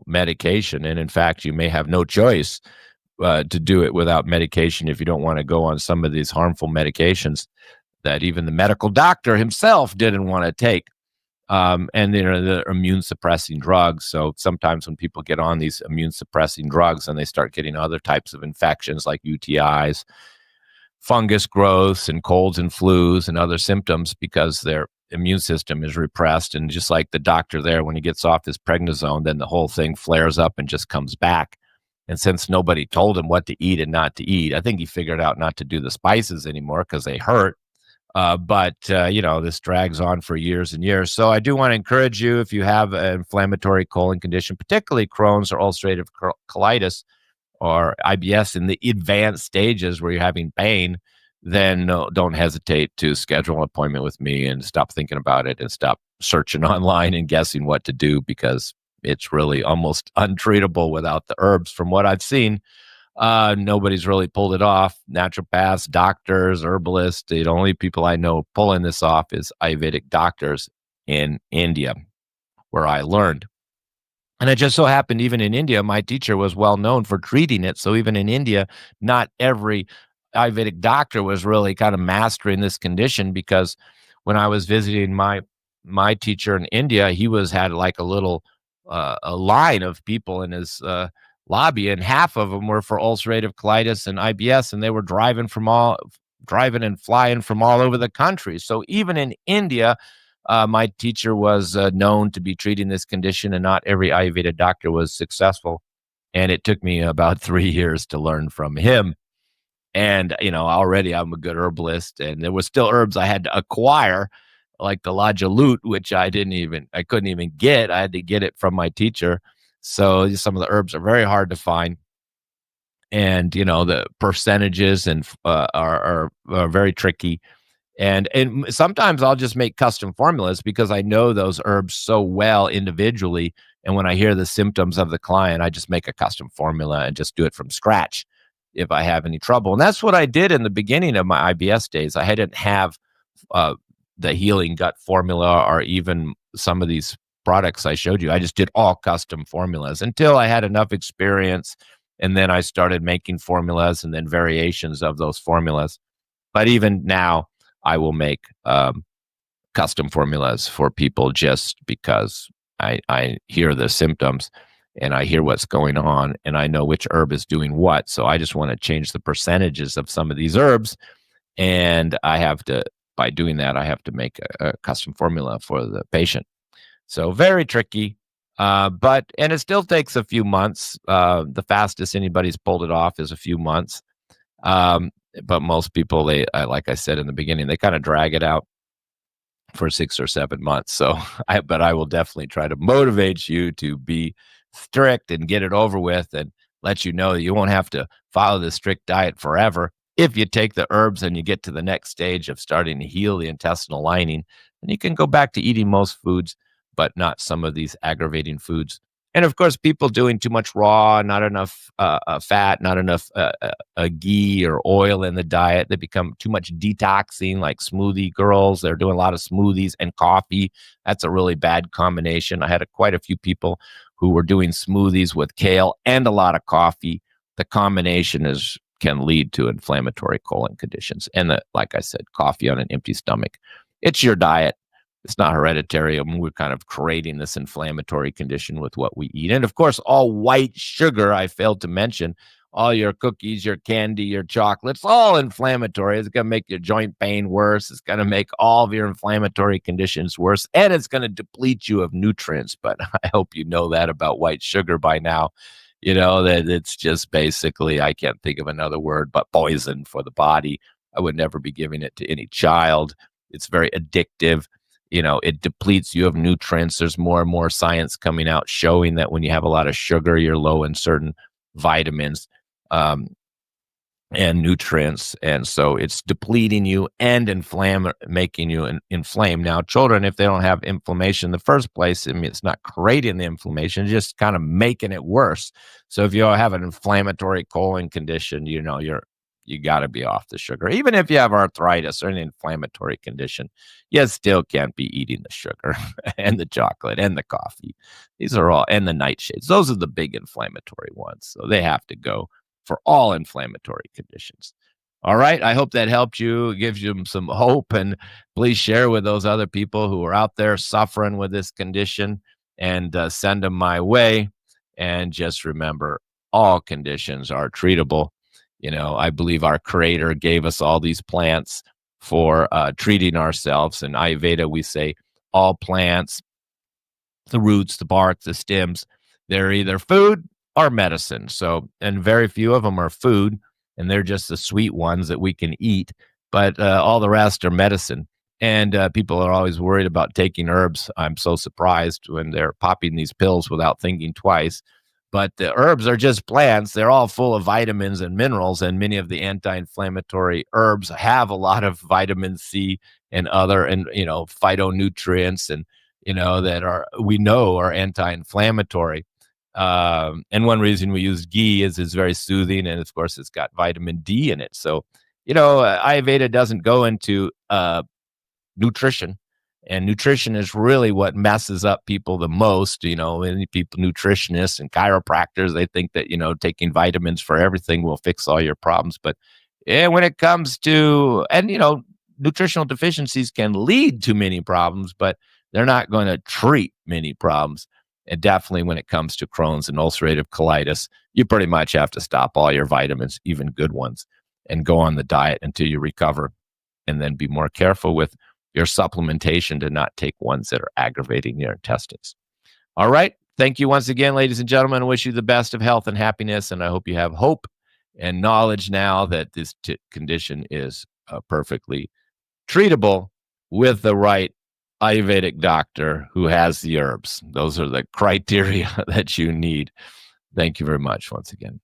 medication, and in fact you may have no choice to do it without medication if you don't want to go on some of these harmful medications that even the medical doctor himself didn't want to take, and the immune suppressing drugs. So sometimes when people get on these immune suppressing drugs, and they start getting other types of infections like UTIs, fungus growths, and colds and flus and other symptoms, because their immune system is repressed. And just like the doctor there, when he gets off his prednisone, then the whole thing flares up and just comes back. And since nobody told him what to eat and not to eat, I think he figured out not to do the spices anymore because they hurt. But this drags on for years and years. So I do want to encourage you, if you have an inflammatory colon condition, particularly Crohn's or ulcerative colitis or IBS in the advanced stages where you're having pain, then don't hesitate to schedule an appointment with me and stop thinking about it and stop searching online and guessing what to do, because it's really almost untreatable without the herbs. From what I've seen, nobody's really pulled it off. Naturopaths, doctors, herbalists, the only people I know pulling this off is Ayurvedic doctors in India, where I learned. And it just so happened, even in India, my teacher was well known for treating it. So even in India, not every Ayurvedic doctor was really kind of mastering this condition, because when I was visiting my teacher in India, he had like a little a line of people in his lobby, and half of them were for ulcerative colitis and IBS, and they were driving and flying from all over the country. So even in India, my teacher was known to be treating this condition, and not every Ayurveda doctor was successful And it took me about 3 years to learn from him. And, already I'm a good herbalist, and there was still herbs I had to acquire, like the lajaloot, which I couldn't even get. I had to get it from my teacher. So some of the herbs are very hard to find. And, the percentages are very tricky. And sometimes I'll just make custom formulas because I know those herbs so well individually. And when I hear the symptoms of the client, I just make a custom formula and just do it from scratch if I have any trouble. And that's what I did in the beginning of my IBS days. I didn't have uh, the healing gut formula or even some of these products I showed you. I just did all custom formulas until I had enough experience. And then I started making formulas and then variations of those formulas. But even now, I will make custom formulas for people just because I hear the symptoms and I hear what's going on and I know which herb is doing what. So I just want to change the percentages of some of these herbs. And by doing that, I have to make a custom formula for the patient. So very tricky. And it still takes a few months. The fastest anybody's pulled it off is a few months. But most people, like I said in the beginning, they kind of drag it out for 6 or 7 months. So, but I will definitely try to motivate you to be strict and get it over with, and let you know that you won't have to follow the strict diet forever. If you take the herbs and you get to the next stage of starting to heal the intestinal lining, then you can go back to eating most foods, but not some of these aggravating foods. And of course, people doing too much raw, not enough fat, not enough ghee or oil in the diet. They become too much detoxing, like smoothie girls. They're doing a lot of smoothies and coffee. That's a really bad combination. I had quite a few people who were doing smoothies with kale and a lot of coffee. The combination can lead to inflammatory colon conditions. And like I said, coffee on an empty stomach. It's your diet. It's not hereditary. I mean, we're kind of creating this inflammatory condition with what we eat. And of course, all white sugar, I failed to mention, all your cookies, your candy, your chocolates, all inflammatory. It's going to make your joint pain worse. It's going to make all of your inflammatory conditions worse. And it's going to deplete you of nutrients. But I hope you know that about white sugar by now. That it's just basically, I can't think of another word, but poison for the body. I would never be giving it to any child. It's very addictive. It depletes you of nutrients. There's more and more science coming out showing that when you have a lot of sugar, you're low in certain vitamins and nutrients. And so it's depleting you and making you inflame. Now, children, if they don't have inflammation in the first place, I mean, it's not creating the inflammation, just kind of making it worse. So if you have an inflammatory colon condition, you got to be off the sugar. Even if you have arthritis or an inflammatory condition, you still can't be eating the sugar and the chocolate and the coffee. These are all, and the nightshades. Those are the big inflammatory ones. So they have to go for all inflammatory conditions. All right. I hope that helped you, gives you some hope, and please share with those other people who are out there suffering with this condition, and send them my way. And just remember, all conditions are treatable. I believe our creator gave us all these plants for treating ourselves. In Ayurveda, we say all plants, the roots, the bark, the stems, they're either food or medicine. So, and very few of them are food, and they're just the sweet ones that we can eat. But all the rest are medicine. And people are always worried about taking herbs. I'm so surprised when they're popping these pills without thinking twice. But the herbs are just plants. They're all full of vitamins and minerals, and many of the anti-inflammatory herbs have a lot of vitamin C and other, and phytonutrients, and that we know are anti-inflammatory. And one reason we use ghee is it's very soothing, and of course it's got vitamin D in it. So Ayurveda doesn't go into nutrition. And nutrition is really what messes up people the most. Many people, nutritionists and chiropractors, they think that, taking vitamins for everything will fix all your problems. But when it comes to, and, nutritional deficiencies can lead to many problems, but they're not going to treat many problems. And definitely when it comes to Crohn's and ulcerative colitis, you pretty much have to stop all your vitamins, even good ones, and go on the diet until you recover, and then be more careful with your supplementation to not take ones that are aggravating your intestines. All right. Thank you once again, ladies and gentlemen. I wish you the best of health and happiness, and I hope you have hope and knowledge now that this condition is perfectly treatable with the right Ayurvedic doctor who has the herbs. Those are the criteria that you need. Thank you very much once again.